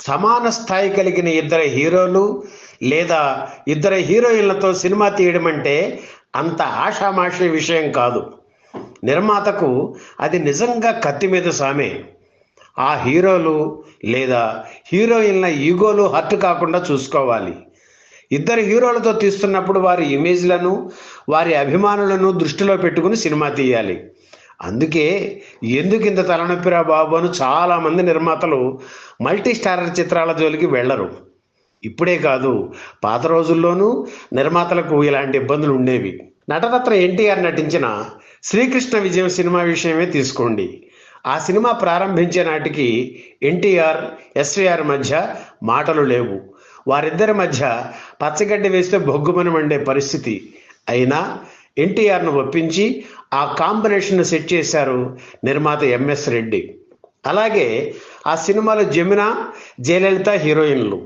సమాన స్థాయి కలిగిన ఇద్దరు హీరోలు లేదా ఇద్దరు హీరోయిన్లతో సినిమా తీయడం అంటే అంత ఆషామాషి విషయం కాదు. నిర్మాతకు అది నిజంగా కత్తి మీద సామే. ఆ హీరోలు లేదా హీరోయిన్ల ఈగోలు హర్ట్ కాకుండా చూసుకోవాలి. ఇద్దరు హీరోలతో తీస్తున్నప్పుడు వారి ఇమేజ్లను, వారి అభిమానులను దృష్టిలో పెట్టుకుని సినిమా తీయాలి. అందుకే ఎందుకు ఇంత తలనొప్పిరా బాబు అని చాలామంది నిర్మాతలు మల్టీ స్టారర్ చిత్రాల జోలికి వెళ్ళరు. ఇప్పుడే కాదు, పాత రోజుల్లోనూ నిర్మాతలకు ఇలాంటి ఇబ్బందులు ఉండేవి. నటరత్న ఎన్టీఆర్ నటించిన శ్రీకృష్ణ విజయం సినిమా విషయమే తీసుకోండి. ఆ సినిమా ప్రారంభించే నాటికి ఎన్టీఆర్, ఎస్వీఆర్ మధ్య మాటలు లేవు. వారిద్దరి మధ్య పచ్చగడ్డి వేస్తే బొగ్గుమని మండే పరిస్థితి. అయినా ఎన్టీఆర్ను ఒప్పించి ఆ కాంబినేషన్ సెట్ చేశారు నిర్మాత ఎంఎస్ రెడ్డి. అలాగే ఆ సినిమాలో జమున, జయలలిత హీరోయిన్లు.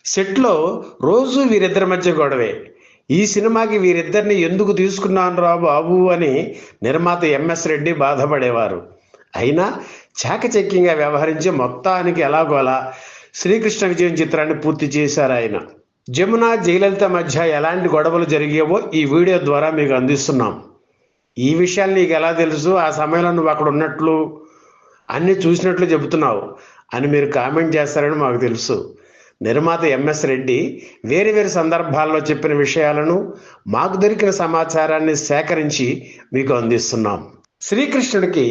సెట్లో రోజు వీరిద్దరి మధ్య గొడవే. ఈ సినిమాకి వీరిద్దరిని ఎందుకు తీసుకున్నాను రా బాబు అని నిర్మాత ఎంఎస్ రెడ్డి బాధపడేవారు. అయినా చాకచక్యంగా వ్యవహరించి మొత్తానికి ఎలాగోలా శ్రీకృష్ణ విజయం చిత్రాన్ని పూర్తి చేశారు ఆయన. జమున, జయలలిత మధ్య ఎలాంటి గొడవలు జరిగావో ఈ వీడియో ద్వారా మీకు అందిస్తున్నాం. ఈ విషయాలు నీకు ఎలా తెలుసు, ఆ సమయంలో నువ్వు అక్కడ ఉన్నట్లు అన్నీ చూసినట్లు చెబుతున్నావు అని మీరు కామెంట్ చేస్తారని మాకు తెలుసు. నిర్మాత ఎంఎస్ రెడ్డి వేరు వేరు సందర్భాల్లో చెప్పిన విషయాలను, మాకు దొరికిన సమాచారాన్ని సేకరించి మీకు అందిస్తున్నాం. శ్రీకృష్ణుడికి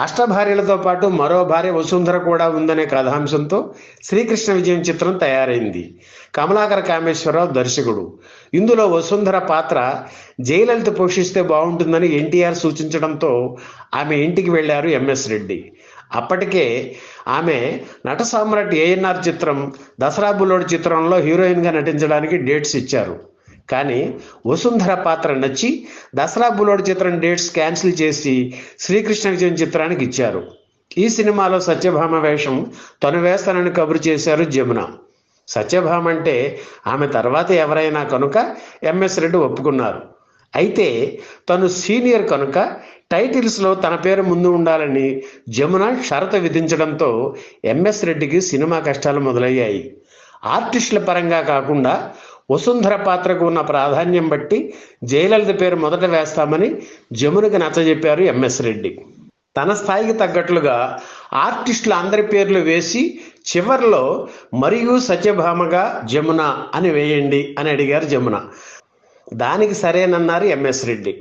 అష్టభార్యలతో పాటు మరో భార్య వసుంధర కూడా ఉందనే కథాంశంతో శ్రీకృష్ణ విజయం చిత్రం తయారైంది. కమలాకర కామేశ్వరరావు దర్శకుడు. ఇందులో వసుంధర పాత్ర జయలలిత పోషిస్తే బాగుంటుందని ఎన్టీఆర్ సూచించడంతో ఆమె ఇంటికి వెళ్ళారు ఎంఎస్ రెడ్డి. అప్పటికే ఆమె నట సామ్రాట్ ఏఎన్ఆర్ చిత్రం దసరా బుల్లోడు చిత్రంలో హీరోయిన్గా నటించడానికి డేట్స్ ఇచ్చారు. కానీ వసుంధర పాత్ర నచ్చి దసరా బుల్లోడు చిత్రం డేట్స్ క్యాన్సిల్ చేసి శ్రీకృష్ణ విజయం చిత్రానికి ఇచ్చారు. ఈ సినిమాలో సత్యభామ వేషం తను వేస్తానని కబురు చేశారు జమున. సత్యభామ అంటే ఆమె తర్వాత ఎవరైనా కనుక ఎంఎస్ రెడ్డి ఒప్పుకున్నారు. అయితే తను సీనియర్ కనుక టైటిల్స్లో తన పేరు ముందు ఉండాలని జమున షరతు విధించడంతో ఎంఎస్ రెడ్డికి సినిమా కష్టాలు మొదలయ్యాయి. ఆర్టిస్టుల పరంగా కాకుండా వసుంధర పాత్రకు ఉన్న ప్రాధాన్యం బట్టి జయలలిత పేరు మొదట వేస్తామని జమునకి నచ్చజెప్పారు ఎంఎస్ రెడ్డి. తన స్థాయికి తగ్గట్లుగా ఆర్టిస్టుల అందరి పేర్లు వేసి చివర్లో మరియు సత్యభామగా జమున అని వేయండి అని అడిగారు జమున. దానికి సరేనన్నారు ఎంఎస్ రెడ్డి.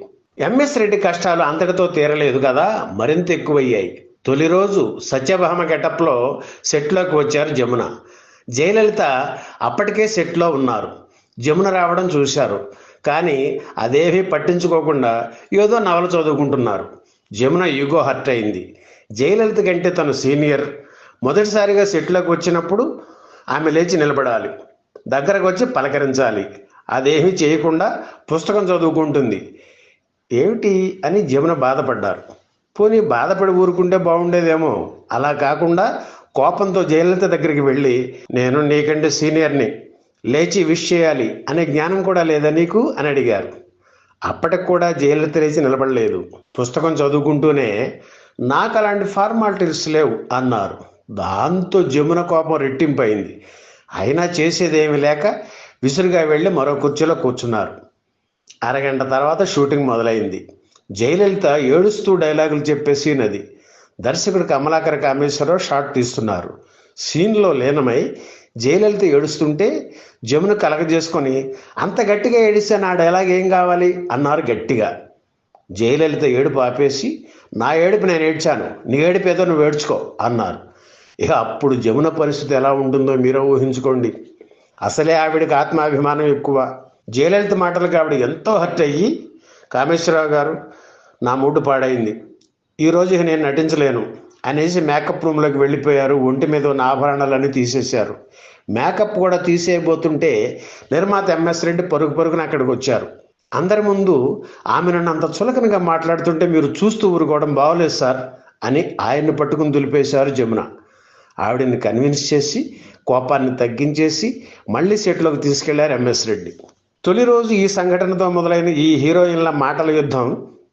ఎంఎస్ రెడ్డి కష్టాలు అంతటితో తీరలేదు కదా, మరింత ఎక్కువయ్యాయి. తొలి రోజు సత్యభామ గెటప్లో సెట్లోకి వచ్చారు జమున. జయలలిత అప్పటికే సెట్లో ఉన్నారు. జమున రావడం చూశారు, కానీ అదేమీ పట్టించుకోకుండా ఏదో నవల చదువుకుంటున్నారు. జమున ఈగో హర్ట్ అయింది. జయలలిత కంటే తను సీనియర్. మొదటిసారిగా సెట్లోకి వచ్చినప్పుడు ఆమె లేచి నిలబడాలి, దగ్గరకు వచ్చి పలకరించాలి. అదేమీ చేయకుండా పుస్తకం చదువుకుంటుంది. ఏమిటి అని జమున బాధపడ్డారు. పోనీ బాధపడి ఊరుకుంటే బాగుండేదేమో. అలా కాకుండా కోపంతో జయలలిత దగ్గరికి వెళ్ళి, నేను నీకంటే సీనియర్ని, లేచి విష్ చేయాలి అనే జ్ఞానం కూడా లేదా నీకు అని అడిగారు. అప్పటికి కూడా జయలలిత లేచి నిలబడలేదు. పుస్తకం చదువుకుంటూనే నాకు అలాంటి ఫార్మాలిటీస్ లేవు అన్నారు. దాంతో జమున కోపం రెట్టింపైంది. అయినా చేసేదేమీ లేక విసురుగా వెళ్ళి మరో కుర్చీలో కూర్చున్నారు. అరగంట తర్వాత షూటింగ్ మొదలైంది. జయలలిత ఏడుస్తూ డైలాగులు చెప్పే సీన్ అది. దర్శకుడు కమలాకర కామేశ్వరరావు షాట్ తీస్తున్నారు. సీన్లో లీనమై జయలలిత ఏడుస్తుంటే జమున కలగజేసుకొని, అంత గట్టిగా ఏడిస్తే నా డైలాగ్ ఏం కావాలి అన్నారు గట్టిగా. జయలలిత ఏడుపు ఆపేసి, నా ఏడుపు నేను ఏడ్చాను, నీ ఏడుపు ఏదో నువ్వు ఏడ్చుకో అన్నారు. ఇక అప్పుడు జమున పరిస్థితి ఎలా ఉంటుందో మీరే ఊహించుకోండి. అసలే ఆవిడకి ఆత్మాభిమానం ఎక్కువ. జయలలిత మాటలకు ఆవిడ ఎంతో హర్ట్ అయ్యి, కామేశ్వరరావు గారు నా మూడు పాడైంది, ఈరోజు నేను నటించలేను అనేసి మేకప్ రూమ్లోకి వెళ్ళిపోయారు. ఒంటి మీద ఉన్న ఆభరణాలన్నీ తీసేశారు. మేకప్ కూడా తీసేయబోతుంటే నిర్మాత ఎంఎస్ రెడ్డి పరుగు పరుగున అక్కడికి వచ్చారు. అందరి ముందు ఆమె నన్ను అంత చులకనగా మాట్లాడుతుంటే మీరు చూస్తూ ఊరుకోవడం బాగోలేదు సార్ అని ఆయన్ని పట్టుకుని దులిపేశారు జమున. ఆవిడని కన్విన్స్ చేసి కోపాన్ని తగ్గించేసి మళ్ళీ సెట్లోకి తీసుకెళ్లారు ఎంఎస్ రెడ్డి. తొలి రోజు ఈ సంఘటనతో మొదలైన ఈ హీరోయిన్ల మాటల యుద్ధం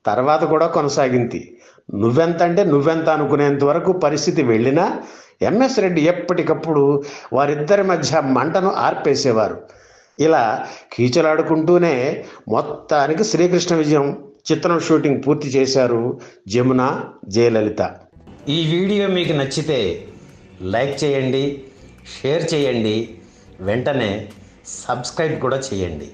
తర్వాత కూడా కొనసాగింది. నువ్వెంత అంటే నువ్వెంత అనుకునేంత వరకు పరిస్థితి వెళ్ళినా ఎంఎస్ రెడ్డి ఎప్పటికప్పుడు వారిద్దరి మధ్య మంటను ఆర్పేసేవారు. ఇలా కీచులాడుకుంటూనే మొత్తానికి శ్రీకృష్ణ విజయం చిత్రం షూటింగ్ పూర్తి చేశారు జమున, జయలలిత. ఈ వీడియో మీకు నచ్చితే లైక్ చేయండి, షేర్ చేయండి, వెంటనే సబ్స్క్రైబ్ కూడా చేయండి.